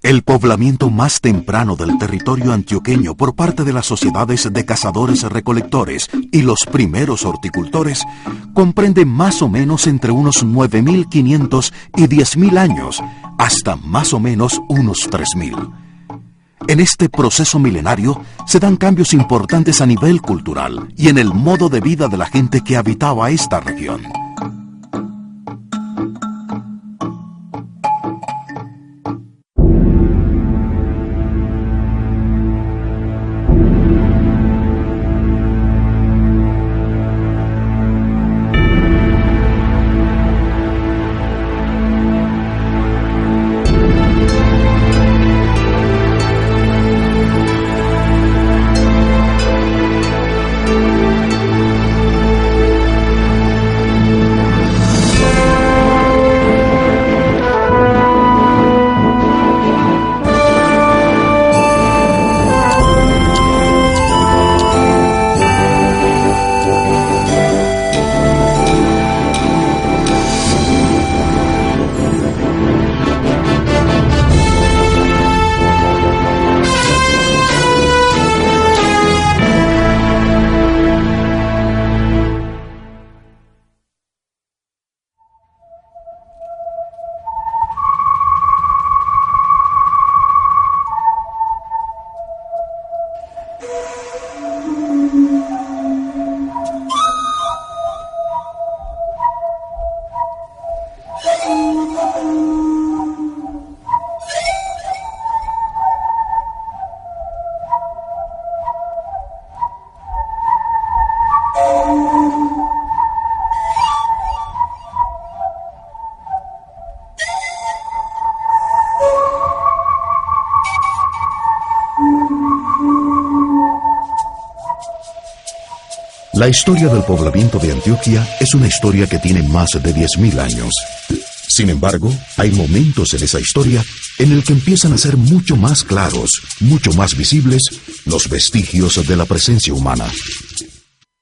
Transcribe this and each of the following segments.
El poblamiento más temprano del territorio antioqueño por parte de las sociedades de cazadores-recolectores y los primeros horticultores comprende más o menos entre unos 9.500 y 10.000 años, hasta más o menos unos 3.000. En este proceso milenario se dan cambios importantes a nivel cultural y en el modo de vida de la gente que habitaba esta región. La historia del poblamiento de Antioquia es una historia que tiene más de 10.000 años. Sin embargo, hay momentos en esa historia en el que empiezan a ser mucho más claros, mucho más visibles, los vestigios de la presencia humana.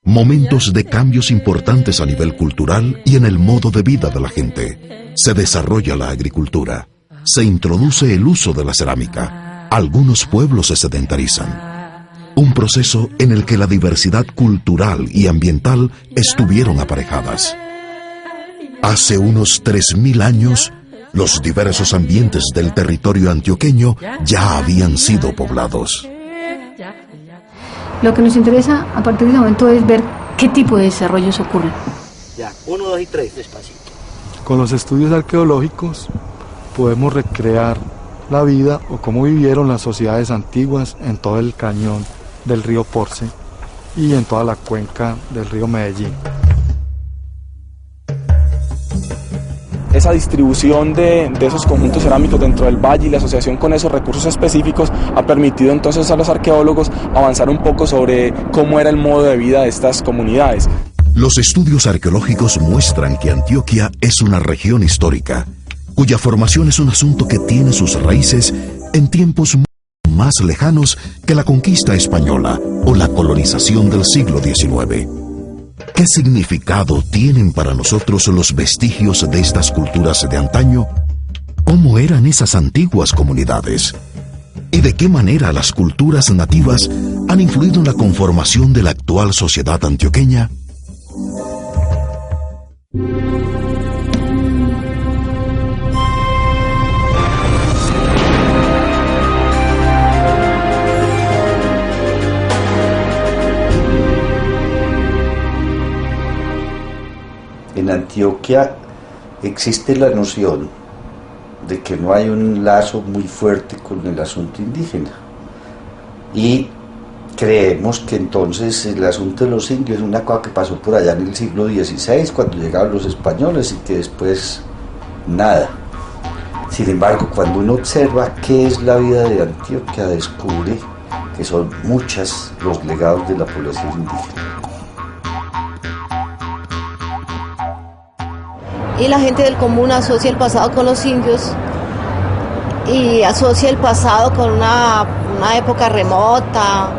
Momentos de cambios importantes a nivel cultural y en el modo de vida de la gente. Se desarrolla la agricultura. Se introduce el uso de la cerámica. Algunos pueblos se sedentarizan. Un proceso en el que la diversidad cultural y ambiental estuvieron aparejadas. Hace unos 3.000 años, los diversos ambientes del territorio antioqueño ya habían sido poblados. Lo que nos interesa a partir de momento es ver qué tipo de desarrollos ocurren. Ya, 1, 2 y 3, despacito. Con los estudios arqueológicos podemos recrear la vida o cómo vivieron las sociedades antiguas en todo el cañón del río Porce y en toda la cuenca del río Medellín. Esa distribución de esos conjuntos cerámicos dentro del valle y la asociación con esos recursos específicos ha permitido entonces a los arqueólogos avanzar un poco sobre cómo era el modo de vida de estas comunidades. Los estudios arqueológicos muestran que Antioquia es una región histórica, cuya formación es un asunto que tiene sus raíces en tiempos más lejanos que la conquista española o la colonización del siglo XIX. ¿Qué significado tienen para nosotros los vestigios de estas culturas de antaño? ¿Cómo eran esas antiguas comunidades? ¿Y de qué manera las culturas nativas han influido en la conformación de la actual sociedad antioqueña? En Antioquia existe la noción de que no hay un lazo muy fuerte con el asunto indígena y creemos que entonces el asunto de los indios es una cosa que pasó por allá en el siglo XVI cuando llegaron los españoles y que después nada. Sin embargo, cuando uno observa qué es la vida de Antioquia, descubre que son muchos los legados de la población indígena. Y la gente del común asocia el pasado con los indios y asocia el pasado con una época remota,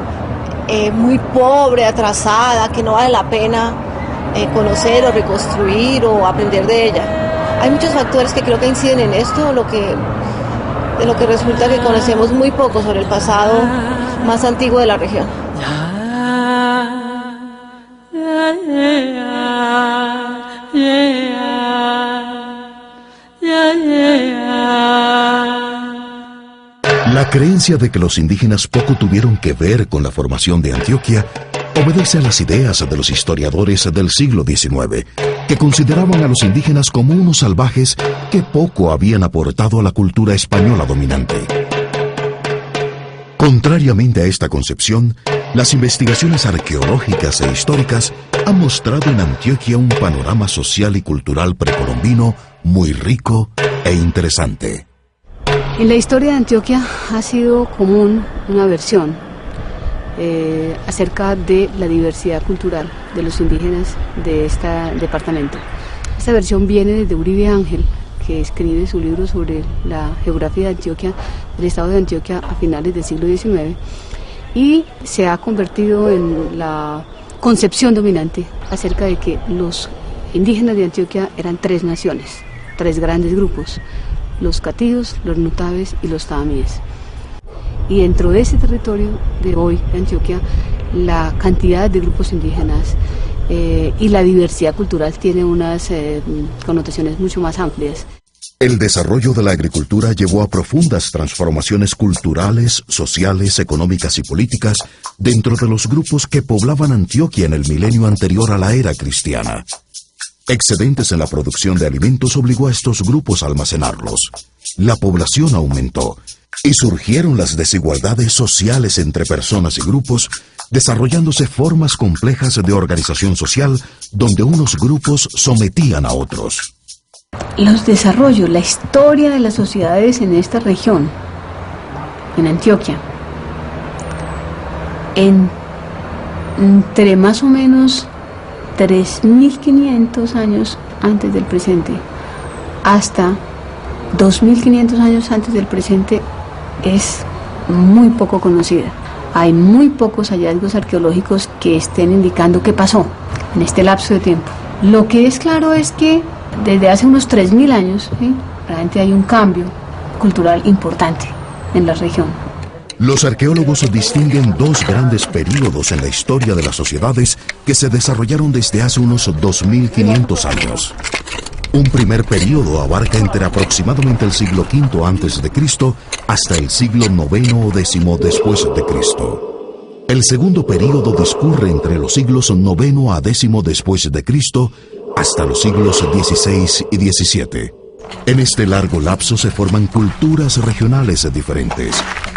muy pobre, atrasada, que no vale la pena conocer o reconstruir o aprender de ella. Hay muchos factores que creo que inciden en esto. Lo que de lo que resulta que conocemos muy poco sobre el pasado más antiguo de la región. La creencia de que los indígenas poco tuvieron que ver con la formación de Antioquia obedece a las ideas de los historiadores del siglo XIX, que consideraban a los indígenas como unos salvajes que poco habían aportado a la cultura española dominante. Contrariamente a esta concepción, las investigaciones arqueológicas e históricas han mostrado en Antioquia un panorama social y cultural precolombino muy rico e interesante. En la historia de Antioquia ha sido común una versión acerca de la diversidad cultural de los indígenas de este departamento. Esta versión viene desde Uribe Ángel, que escribe su libro sobre la geografía de Antioquia, del estado de Antioquia a finales del siglo XIX, y se ha convertido en la concepción dominante acerca de que los indígenas de Antioquia eran tres naciones, tres grandes grupos: los catíos, los nutaves y los taamíes. Y dentro de ese territorio de hoy, de Antioquia, la cantidad de grupos indígenas y la diversidad cultural tiene unas connotaciones mucho más amplias. El desarrollo de la agricultura llevó a profundas transformaciones culturales, sociales, económicas y políticas dentro de los grupos que poblaban Antioquia en el milenio anterior a la era cristiana. Excedentes en la producción de alimentos obligó a estos grupos a almacenarlos. La población aumentó y surgieron las desigualdades sociales entre personas y grupos, desarrollándose formas complejas de organización social donde unos grupos sometían a otros. Los desarrollos, la historia de las sociedades en esta región, en Antioquia, entre más o menos 3.500 años antes del presente hasta 2.500 años antes del presente es muy poco conocida. Hay muy pocos hallazgos arqueológicos que estén indicando qué pasó en este lapso de tiempo. Lo que es claro es que desde hace unos 3.000 años, realmente hay un cambio cultural importante en la región. Los arqueólogos distinguen dos grandes períodos en la historia de las sociedades que se desarrollaron desde hace unos 2.500 años. Un primer período abarca entre aproximadamente el siglo V a.C. hasta el siglo IX o X después de Cristo. El segundo período discurre entre los siglos IX a X después de Cristo hasta los siglos XVI y XVII. En este largo lapso se forman culturas regionales diferentes,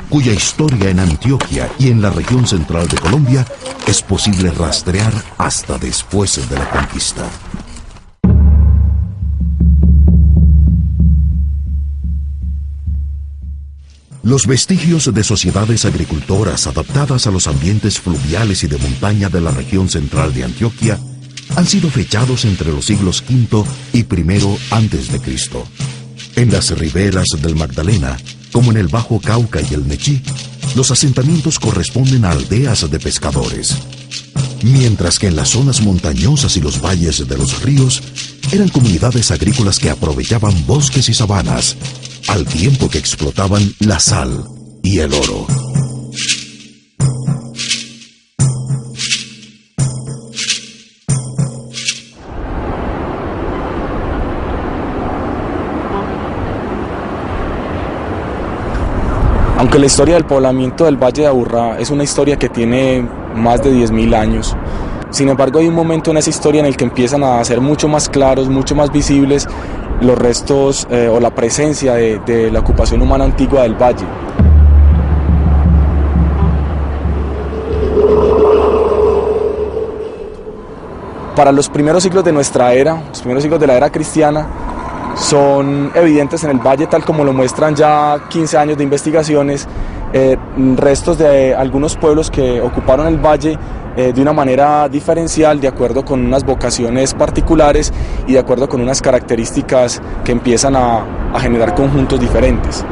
cuya historia en Antioquia y en la región central de Colombia es posible rastrear hasta después de la conquista. Los vestigios de sociedades agricultoras adaptadas a los ambientes fluviales y de montaña de la región central de Antioquia han sido fechados entre los siglos V y I a.C. En las riberas del Magdalena, como en el Bajo Cauca y el Nechí, los asentamientos corresponden a aldeas de pescadores, mientras que en las zonas montañosas y los valles de los ríos eran comunidades agrícolas que aprovechaban bosques y sabanas, al tiempo que explotaban la sal y el oro. Aunque la historia del poblamiento del Valle de Aburrá es una historia que tiene más de 10.000 años, sin embargo hay un momento en esa historia en el que empiezan a ser mucho más claros, mucho más visibles los restos o la presencia de la ocupación humana antigua del valle. Para los primeros siglos de nuestra era, los primeros siglos de la era cristiana, son evidentes en el valle, tal como lo muestran ya 15 años de investigaciones, restos de algunos pueblos que ocuparon el valle de una manera diferencial, de acuerdo con unas vocaciones particulares y de acuerdo con unas características que empiezan a generar conjuntos diferentes.